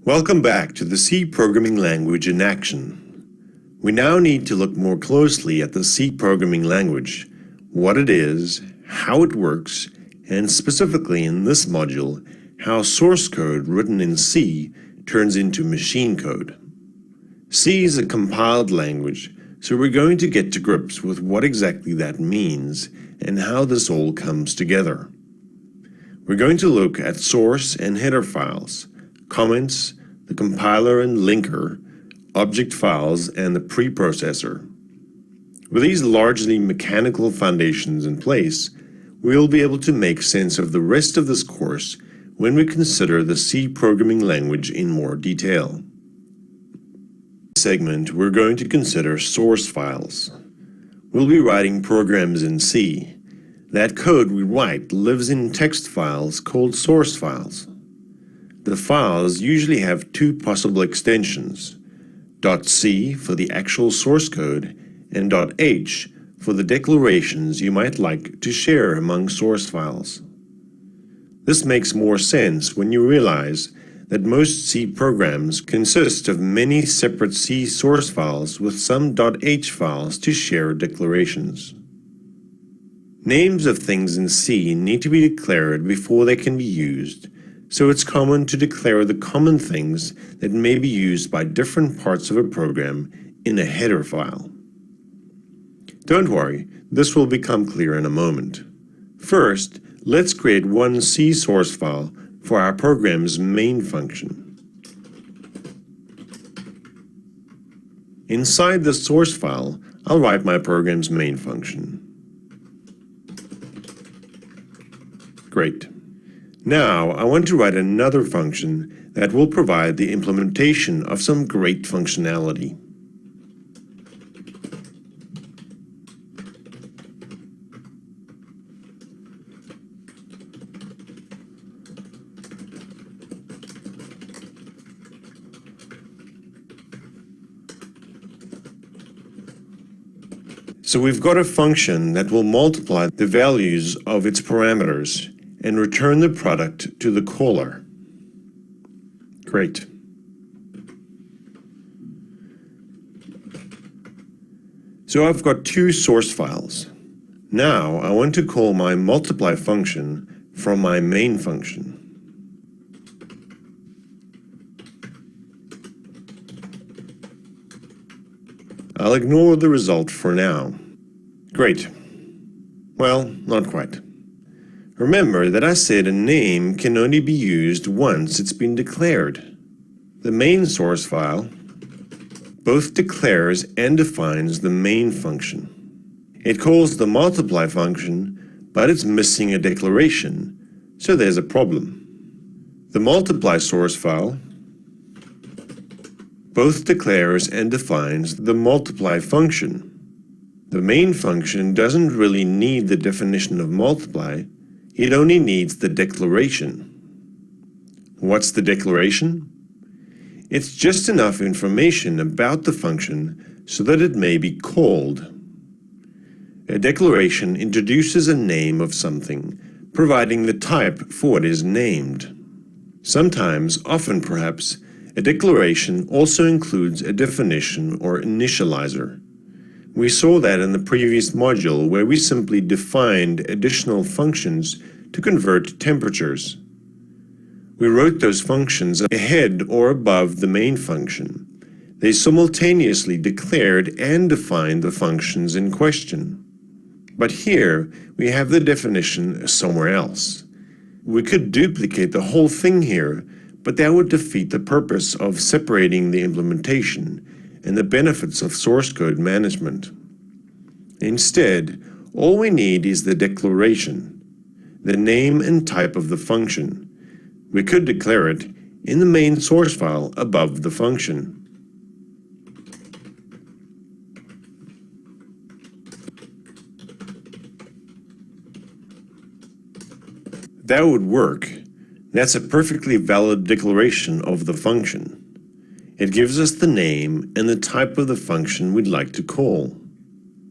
Welcome back to the C programming language in action. We now need to look more closely at the C programming language, what it is, how it works, and specifically in this module, how source code written in C turns into machine code. C is a compiled language, so we're going to get to grips with what exactly that means and how this all comes together. We're going to look at source and header files, comments, the compiler and linker, object files, and the preprocessor. With these largely mechanical foundations in place, we'll be able to make sense of the rest of this course when we consider the C programming language in more detail. In this segment, we're going to consider source files. We'll be writing programs in C. That code we write lives in text files called source files. The files usually have two possible extensions, .c for the actual source code and .h for the declarations you might like to share among source files. This makes more sense when you realize that most C programs consist of many separate C source files with some .h files to share declarations. Names of things in C need to be declared before they can be used, so it's common to declare the common things that may be used by different parts of a program in a header file. Don't worry, this will become clear in a moment. First, let's create one C source file for our program's main function. Inside the source file, I'll write my program's main function. Great. Now, I want to write another function that will provide the implementation of some great functionality. So we've got a function that will multiply the values of its parameters and return the product to the caller. Great. So I've got two source files. Now I want to call my multiply function from my main function. I'll ignore the result for now. Great. Well, not quite. Remember that I said a name can only be used once it's been declared. The main source file both declares and defines the main function. It calls the multiply function, but it's missing a declaration, so there's a problem. The multiply source file both declares and defines the multiply function. The main function doesn't really need the definition of multiply. It only needs the declaration. What's the declaration? It's just enough information about the function so that it may be called. A declaration introduces a name of something, providing the type for what is named. Sometimes, often perhaps, a declaration also includes a definition or initializer. We saw that in the previous module where we simply defined additional functions to convert temperatures. We wrote those functions ahead or above the main function. They simultaneously declared and defined the functions in question. But here we have the definition somewhere else. We could duplicate the whole thing here, but that would defeat the purpose of separating the implementation and the benefits of source code management. Instead, all we need is the declaration, the name and type of the function. We could declare it in the main source file above the function. That would work. That's a perfectly valid declaration of the function. It gives us the name and the type of the function we'd like to call.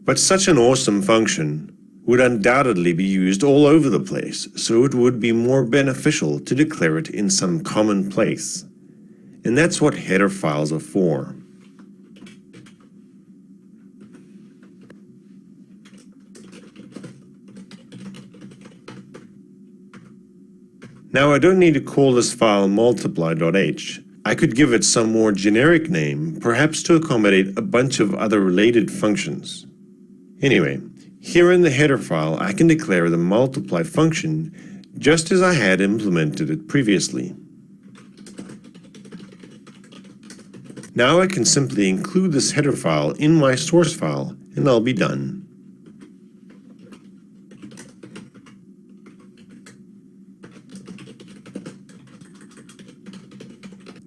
But such an awesome function would undoubtedly be used all over the place, so it would be more beneficial to declare it in some common place. And that's what header files are for. Now I don't need to call this file multiply.h. I could give it some more generic name, perhaps to accommodate a bunch of other related functions. Anyway, here in the header file I can declare the multiply function just as I had implemented it previously. Now I can simply include this header file in my source file and I'll be done.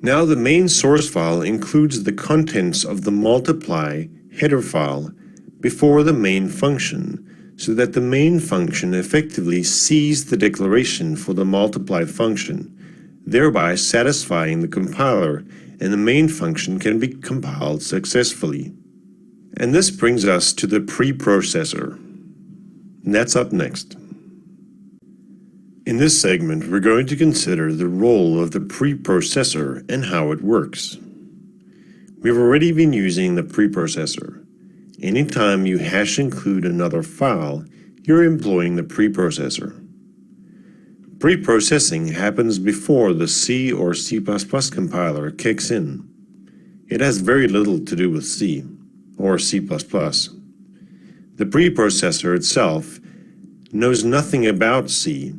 Now the main source file includes the contents of the multiply header file before the main function, so that the main function effectively sees the declaration for the multiply function, thereby satisfying the compiler, and the main function can be compiled successfully. And this brings us to the preprocessor. And that's up next. In this segment, we're going to consider the role of the preprocessor and how it works. We've already been using the preprocessor. Anytime you hash include another file, you're employing the preprocessor. Preprocessing happens before the C or C++ compiler kicks in. It has very little to do with C or C++. The preprocessor itself knows nothing about C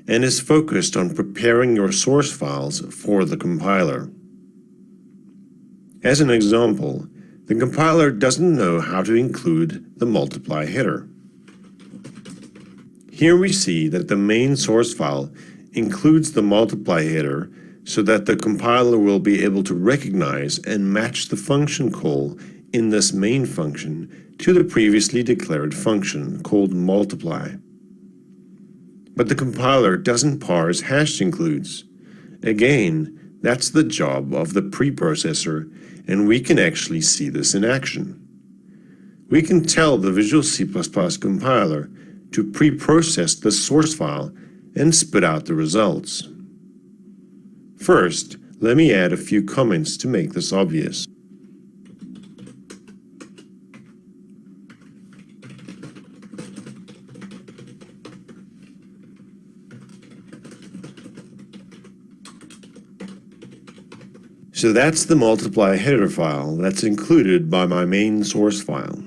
and is focused on preparing your source files for the compiler. As an example, the compiler doesn't know how to include the multiply header. Here we see that the main source file includes the multiply header so that the compiler will be able to recognize and match the function call in this main function to the previously declared function called multiply. But the compiler doesn't parse hash includes. Again, that's the job of the preprocessor, and we can actually see this in action. We can tell the Visual C++ compiler to preprocess the source file and spit out the results. First, let me add a few comments to make this obvious. So that's the multiply header file that's included by my main source file.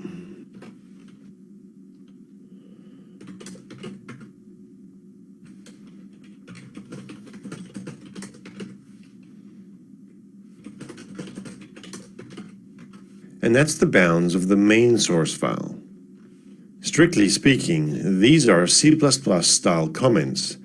And that's the bounds of the main source file. Strictly speaking, these are C++ style comments,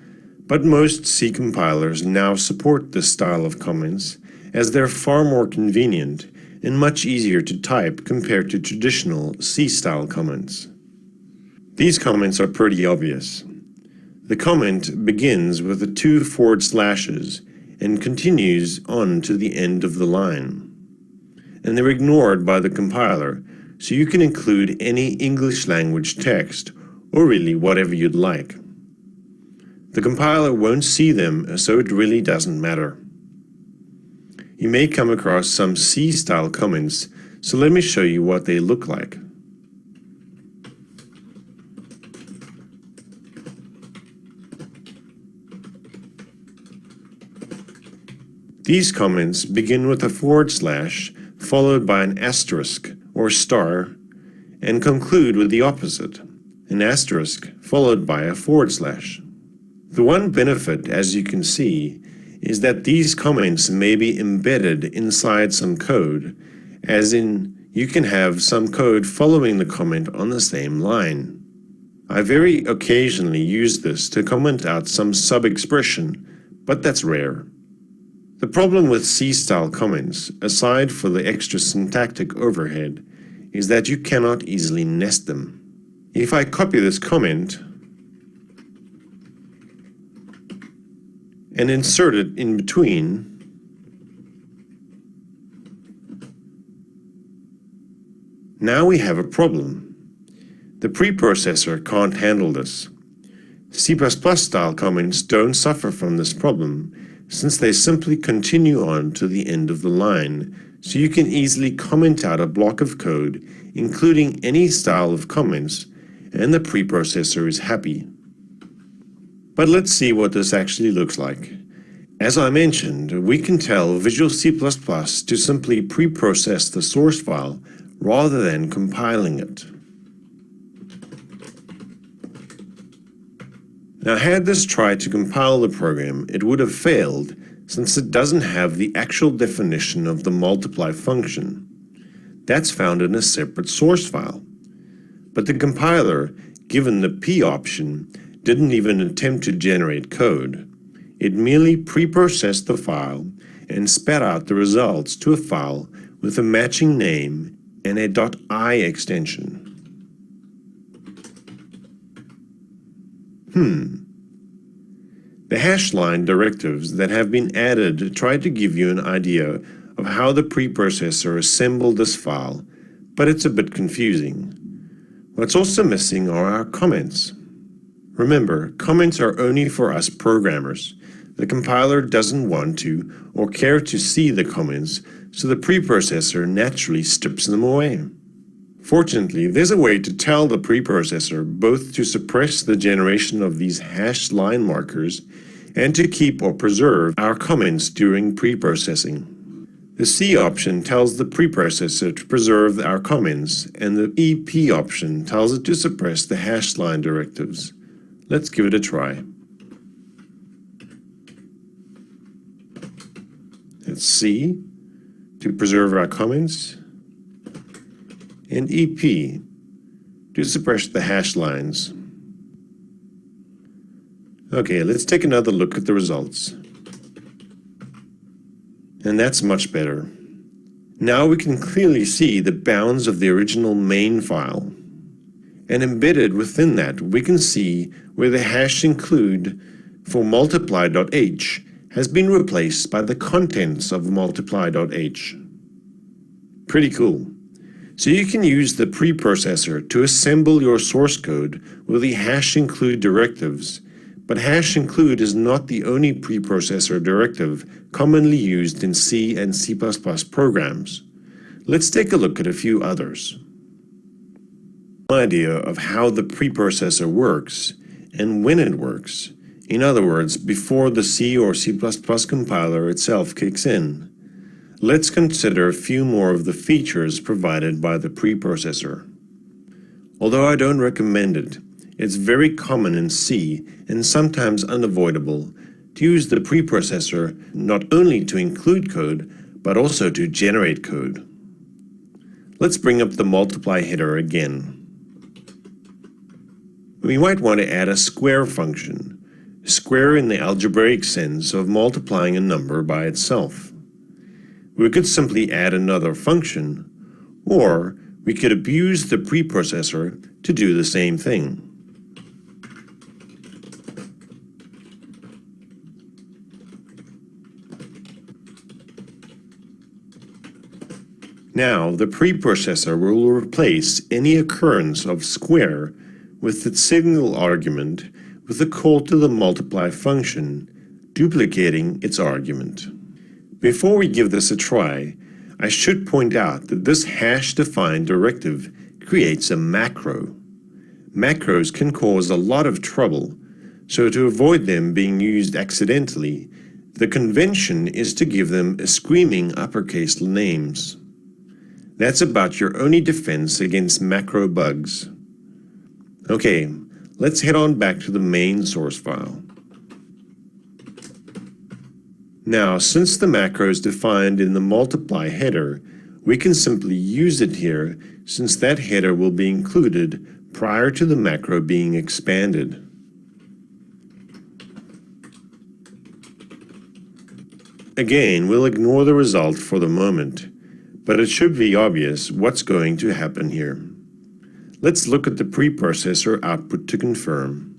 but most C compilers now support this style of comments as they're far more convenient and much easier to type compared to traditional C-style comments. These comments are pretty obvious. The comment begins with the 2 forward slashes and continues on to the end of the line. And they're ignored by the compiler, so you can include any English language text, or really whatever you'd like. The compiler won't see them, so it really doesn't matter. You may come across some C-style comments, so let me show you what they look like. These comments begin with a forward slash followed by an asterisk or star and conclude with the opposite, an asterisk followed by a forward slash. The one benefit, as you can see, is that these comments may be embedded inside some code, as in you can have some code following the comment on the same line. I very occasionally use this to comment out some sub-expression, but that's rare. The problem with C-style comments, aside for the extra syntactic overhead, is that you cannot easily nest them. If I copy this comment and insert it in between, now we have a problem. The preprocessor can't handle this. C++ style comments don't suffer from this problem, since they simply continue on to the end of the line, so you can easily comment out a block of code, including any style of comments, and the preprocessor is happy. But let's see what this actually looks like. As I mentioned, we can tell Visual C++ to simply preprocess the source file rather than compiling it. Now, had this tried to compile the program, it would have failed, since it doesn't have the actual definition of the multiply function. That's found in a separate source file. But the compiler, given the P option, didn't even attempt to generate code. It merely preprocessed the file and spat out the results to a file with a matching name and a .i extension. The hash line directives that have been added try to give you an idea of how the preprocessor assembled this file, but it's a bit confusing. What's also missing are our comments. Remember, comments are only for us programmers. The compiler doesn't want to or care to see the comments, so the preprocessor naturally strips them away. Fortunately, there's a way to tell the preprocessor both to suppress the generation of these hash line markers and to keep or preserve our comments during preprocessing. The C option tells the preprocessor to preserve our comments, and the EP option tells it to suppress the hash line directives. Let's give it a try. It's C to preserve our comments, and EP to suppress the hash lines. Okay, let's take another look at the results. And that's much better. Now we can clearly see the bounds of the original main file. And embedded within that, we can see where the hash include for multiply.h has been replaced by the contents of multiply.h. Pretty cool. So you can use the preprocessor to assemble your source code with the hash include directives, but hash include is not the only preprocessor directive commonly used in C and C++ programs. Let's take a look at a few others. An idea of how the preprocessor works and when it works. In other words, before the C or C++ compiler itself kicks in. Let's consider a few more of the features provided by the preprocessor. Although I don't recommend it, it's very common in C and sometimes unavoidable to use the preprocessor not only to include code, but also to generate code. Let's bring up the multiply header again. We might want to add a square function, square in the algebraic sense of multiplying a number by itself. We could simply add another function, or we could abuse the preprocessor to do the same thing. Now, the preprocessor will replace any occurrence of square with its signal argument with a call to the multiply function, duplicating its argument. Before we give this a try, I should point out that this hash-defined directive creates a macro. Macros can cause a lot of trouble, so to avoid them being used accidentally, the convention is to give them screaming uppercase names. That's about your only defense against macro bugs. Okay, let's head on back to the main source file. Now, since the macro is defined in the multiply header, we can simply use it here since that header will be included prior to the macro being expanded. Again, we'll ignore the result for the moment, but it should be obvious what's going to happen here. Let's look at the preprocessor output to confirm.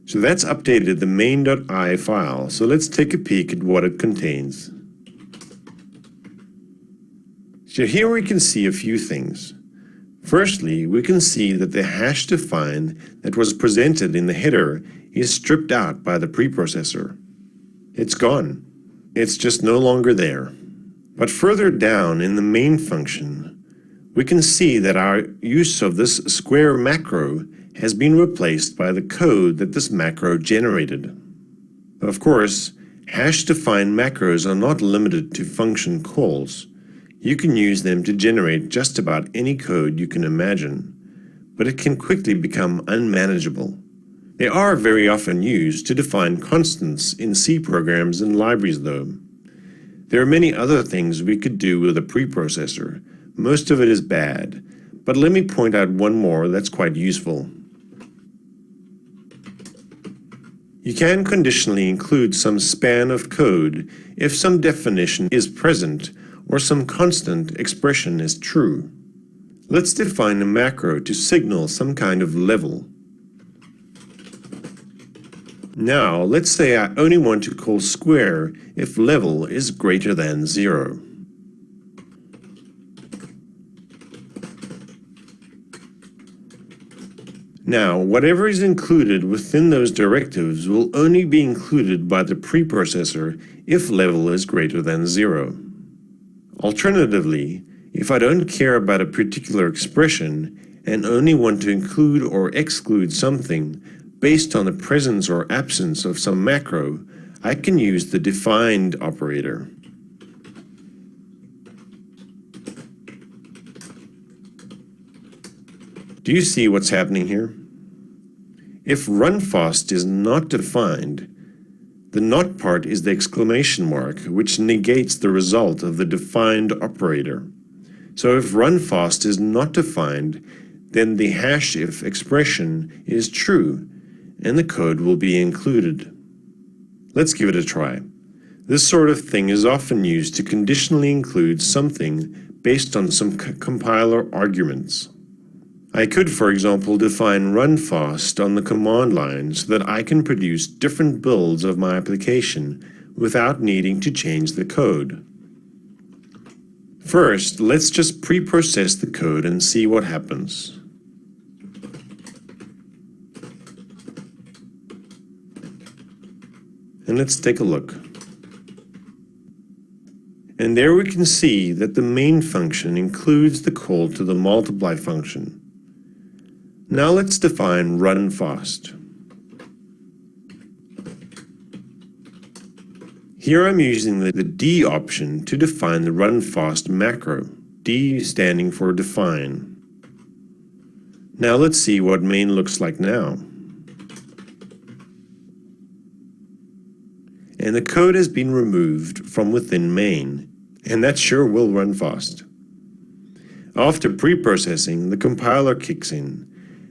So that's updated the main.i file, so let's take a peek at what it contains. So here we can see a few things. Firstly, we can see that the hash define that was presented in the header is stripped out by the preprocessor. It's gone. It's just no longer there. But further down in the main function, we can see that our use of this square macro has been replaced by the code that this macro generated. Of course, hash-defined macros are not limited to function calls. You can use them to generate just about any code you can imagine, but it can quickly become unmanageable. They are very often used to define constants in C programs and libraries, though. There are many other things we could do with a preprocessor. Most of it is bad, but let me point out one more that's quite useful. You can conditionally include some span of code if some definition is present or some constant expression is true. Let's define a macro to signal some kind of level. Now, let's say I only want to call square if level is greater than 0. Now, whatever is included within those directives will only be included by the preprocessor if level is greater than 0. Alternatively, if I don't care about a particular expression and only want to include or exclude something based on the presence or absence of some macro, I can use the defined operator. Do you see what's happening here? If runFast is not defined, the not part is the exclamation mark, which negates the result of the defined operator. So if runFast is not defined, then the hashif expression is true, and the code will be included. Let's give it a try. This sort of thing is often used to conditionally include something based on some compiler arguments. I could, for example, define runFast on the command line so that I can produce different builds of my application without needing to change the code. First, let's just pre-process the code and see what happens. And let's take a look. And there we can see that the main function includes the call to the multiply function. Now let's define runFast. Here I'm using the D option to define the runFast macro, D standing for define. Now let's see what main looks like now. And the code has been removed from within main, and that sure will run fast. After pre-processing, the compiler kicks in,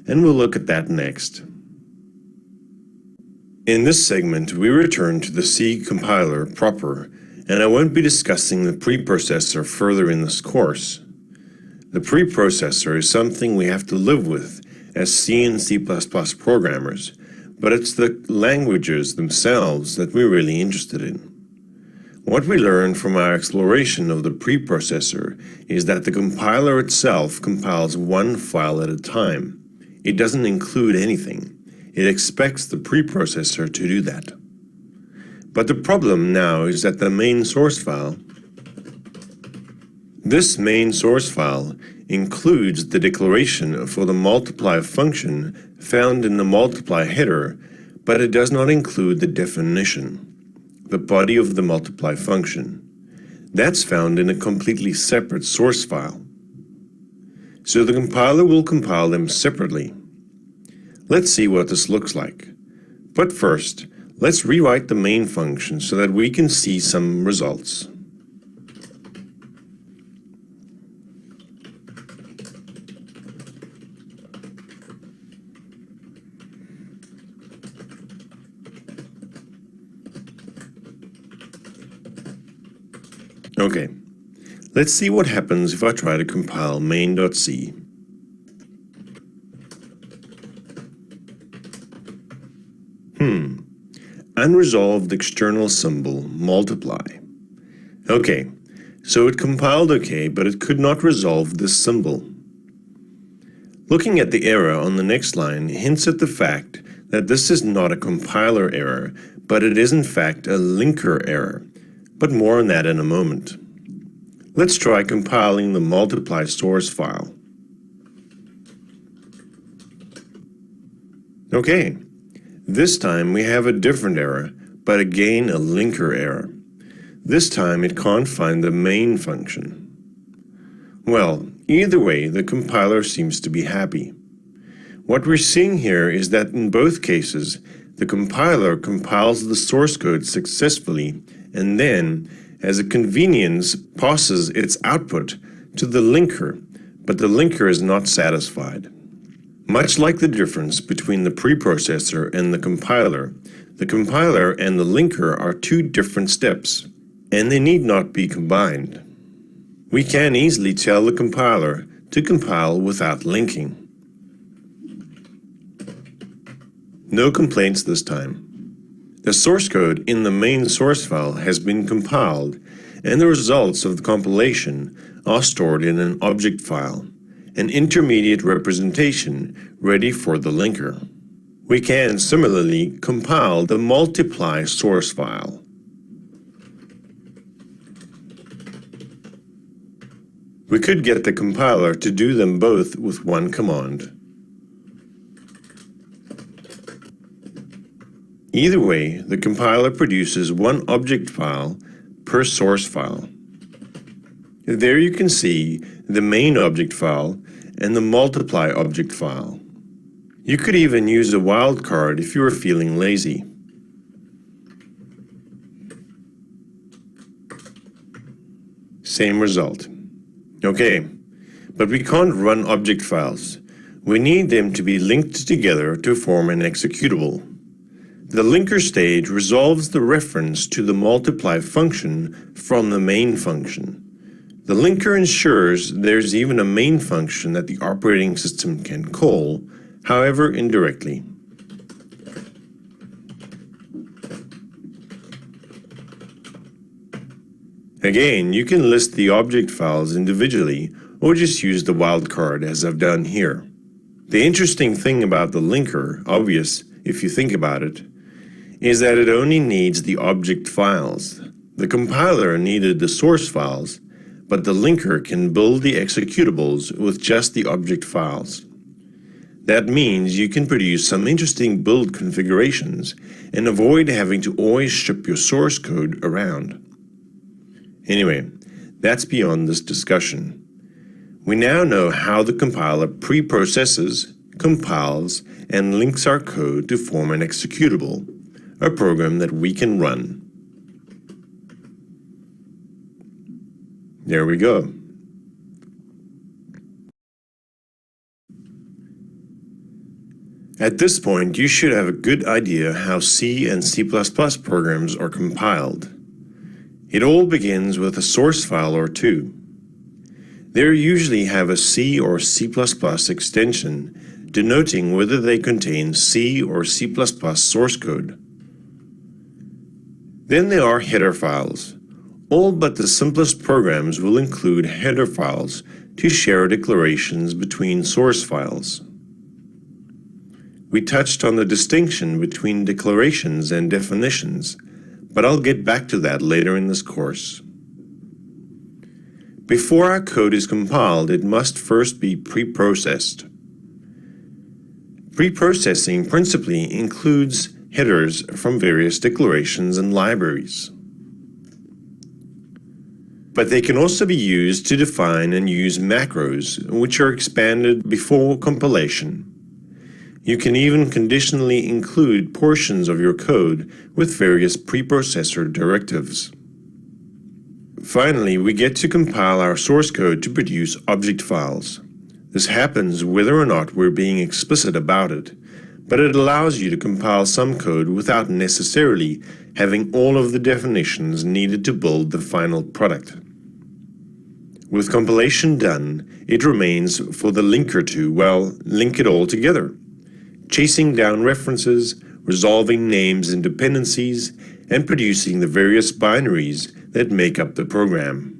and we'll look at that next. In this segment, we return to the C compiler proper, and I won't be discussing the preprocessor further in this course. The preprocessor is something we have to live with as C and C++ programmers, but it's the languages themselves that we're really interested in. What we learned from our exploration of the preprocessor is that the compiler itself compiles one file at a time. It doesn't include anything. It expects the preprocessor to do that. But the problem now is that the main source file, this main source file includes the declaration for the multiply function found in the multiply header, but it does not include the definition, the body of the multiply function. That's found in a completely separate source file. So the compiler will compile them separately. Let's see what this looks like. But first, let's rewrite the main function so that we can see some results. Okay, let's see what happens if I try to compile main.c. Unresolved external symbol, multiply. Okay, so it compiled okay, but it could not resolve this symbol. Looking at the error on the next line hints at the fact that this is not a compiler error, but it is in fact a linker error, but more on that in a moment. Let's try compiling the multiply source file. Okay, this time we have a different error, but again a linker error. This time it can't find the main function. Well, either way, the compiler seems to be happy. What we're seeing here is that in both cases, the compiler compiles the source code successfully and then, as a convenience, passes its output to the linker, but the linker is not satisfied. Much like the difference between the preprocessor and the compiler and the linker are two different steps, and they need not be combined. We can easily tell the compiler to compile without linking. No complaints this time. The source code in the main source file has been compiled, and the results of the compilation are stored in an object file, an intermediate representation ready for the linker. We can similarly compile the multiply source file. We could get the compiler to do them both with one command. Either way, the compiler produces one object file per source file. There you can see the main object file and the multiply object file. You could even use a wildcard if you were feeling lazy. Same result. Okay, but we can't run object files. We need them to be linked together to form an executable. The linker stage resolves the reference to the multiply function from the main function. The linker ensures there's even a main function that the operating system can call, however indirectly. Again, you can list the object files individually or just use the wildcard as I've done here. The interesting thing about the linker, obvious if you think about it, is that it only needs the object files. The compiler needed the source files, but the linker can build the executables with just the object files. That means you can produce some interesting build configurations and avoid having to always ship your source code around. Anyway, that's beyond this discussion. We now know how the compiler preprocesses, compiles, and links our code to form an executable, a program that we can run. There we go. At this point, you should have a good idea how C and C++ programs are compiled. It all begins with a source file or two. They usually have a C or C++ extension denoting whether they contain C or C++ source code. Then there are header files. All but the simplest programs will include header files to share declarations between source files. We touched on the distinction between declarations and definitions, but I'll get back to that later in this course. Before our code is compiled, it must first be preprocessed. Preprocessing principally includes headers from various declarations and libraries. But they can also be used to define and use macros, which are expanded before compilation. You can even conditionally include portions of your code with various preprocessor directives. Finally, we get to compile our source code to produce object files. This happens whether or not we're being explicit about it, but it allows you to compile some code without necessarily having all of the definitions needed to build the final product. With compilation done, it remains for the linker to, well, link it all together, chasing down references, resolving names and dependencies, and producing the various binaries that make up the program.